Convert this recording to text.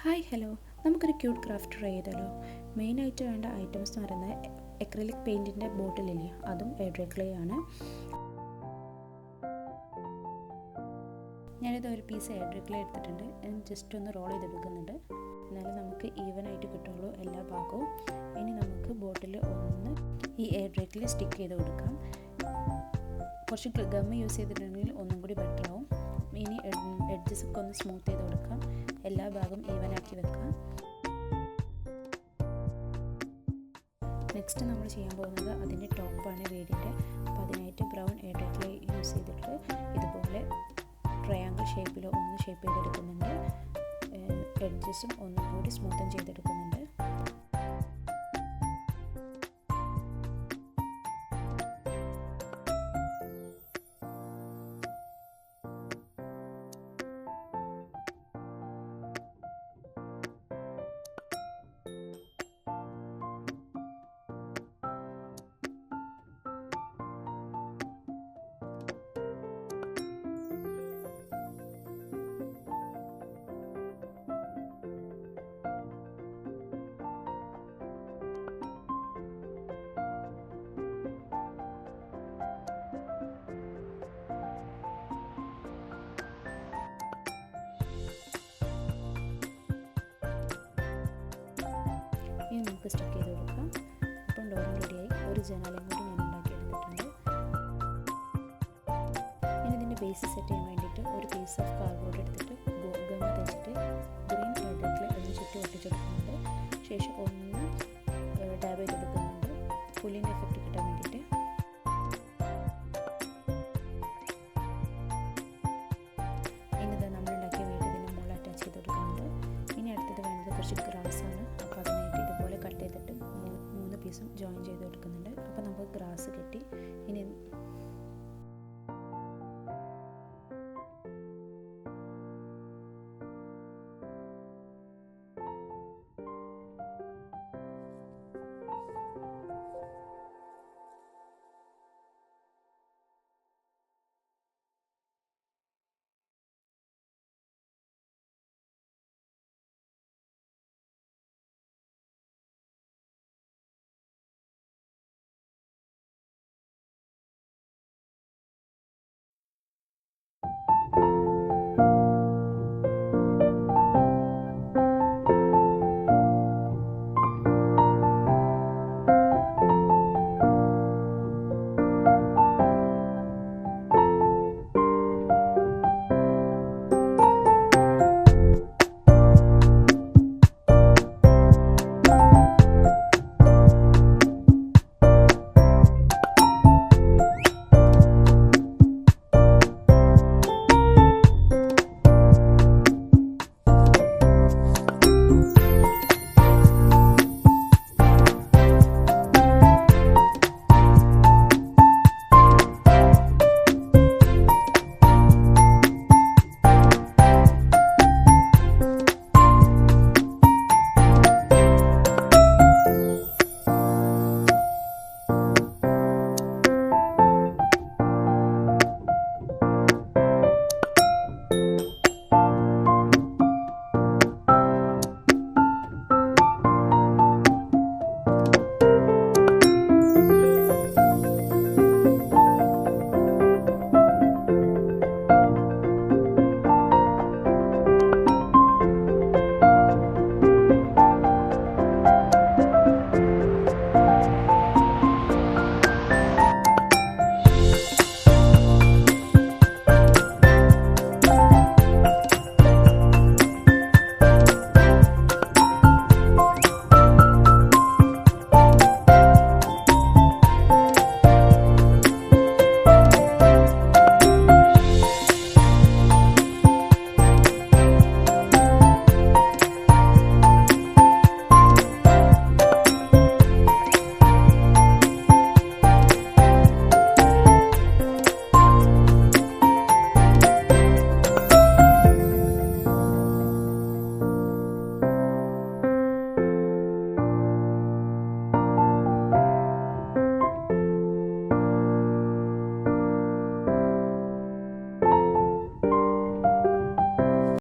Hi hello, നമുക്കൊരു cute craft try ചെയ്താലോ. മെയിനായിട്ട് വേണ്ട ഐറ്റംസ് എന്ന് പറയുന്നത് എക്രിലിക് പെയിൻറ്റിൻ്റെ ബോട്ടിലില്ലേ, അതും എയർ ക്ലേ ആണ്. ഞാനിത് ഒരു പീസ് എയർ ക്ലേ എടുത്തിട്ടുണ്ട്. ജസ്റ്റ് ഒന്ന് റോൾ ചെയ്തെടുക്കുന്നുണ്ട്, എന്നാലും നമുക്ക് ഈവനായിട്ട് കിട്ടുള്ളൂ എല്ലാ ഭാഗവും. ഇനി നമുക്ക് ബോട്ടിൽ ഒന്ന് ഈ എയർ ക്ലേ സ്റ്റിക്ക് ചെയ്ത് കൊടുക്കാം. കുറച്ച് ഗമ്മ് യൂസ് ചെയ്തിട്ടുണ്ടെങ്കിൽ ഒന്നും കൂടി ബെറ്റർ ആവും. ഇനി എഡ്ജസ് ഒക്കെ ഒന്ന് സ്മൂത്ത് ചെയ്ത് കൊടുക്കാം. എല്ലാ ഭാഗവും ഈവനാക്കി വെക്കാം. നെക്സ്റ്റ് നമ്മൾ ചെയ്യാൻ പോകുന്നത് അതിൻ്റെ ടോപ്പാണ് വീടിൻ്റെ. അപ്പോൾ അതിനായിട്ട് ബ്രൗൺ എയർ ക്ലേ യൂസ് ചെയ്തിട്ട് ഇതുപോലെ ട്രയാങ്കിൾ ഷേപ്പിലോ ഒന്ന് ഷേപ്പ് ചെയ്തെടുക്കുന്നുണ്ട്. എഡ്ജസും ഒന്നും കൂടി സ്മൂത്തൻ ചെയ്തെടുക്കുന്നുണ്ട്. ഇനി നമുക്ക് സ്റ്റിക്ക് ചെയ്ത് കൊടുക്കാം. അപ്പം ഡോറും റെഡിയായി. ഒരു ജനാലയും കൂടി ഞാൻ ഉണ്ടാക്കിയെടുത്തിട്ടുണ്ട്. ഇനി ഇതിൻ്റെ ബേസ് സെറ്റ് ചെയ്യാൻ വേണ്ടിയിട്ട് ഒരു പീസ് ഓഫ് കാർഡ്ബോർഡ് എടുത്തിട്ട് ഗമ്മ തേച്ചിട്ട് ഗ്രീൻ എയർ ക്ലേ അതിന് ചുറ്റി ഒട്ടിച്ചെടുക്കുന്നുണ്ട്. ശേഷം ഒന്ന് ഡാബ് ചെയ്തെടുക്കുന്നുണ്ട് പുല്ലിൻ്റെ എഫക്റ്റ് കിട്ടാൻ വേണ്ടിയിട്ട്. ഇനി ഇത് നമ്മളുണ്ടാക്കിയ വീട് ഇതിന് മുകളിൽ അറ്റാച്ച് ചെയ്ത് കൊടുക്കുന്നുണ്ട്. ഇനി അടുത്തത് വേണ്ടത് കുറച്ച് ഗ്രാസാണ്. അപ്പോൾ അതിനായിട്ട് ഇതുപോലെ കട്ട് ചെയ്തിട്ട് മൂന്ന് പീസും ജോയിൻ ചെയ്ത് കൊടുക്കുന്നുണ്ട്. അപ്പോൾ നമുക്ക് ഗ്രാസ് കെട്ടി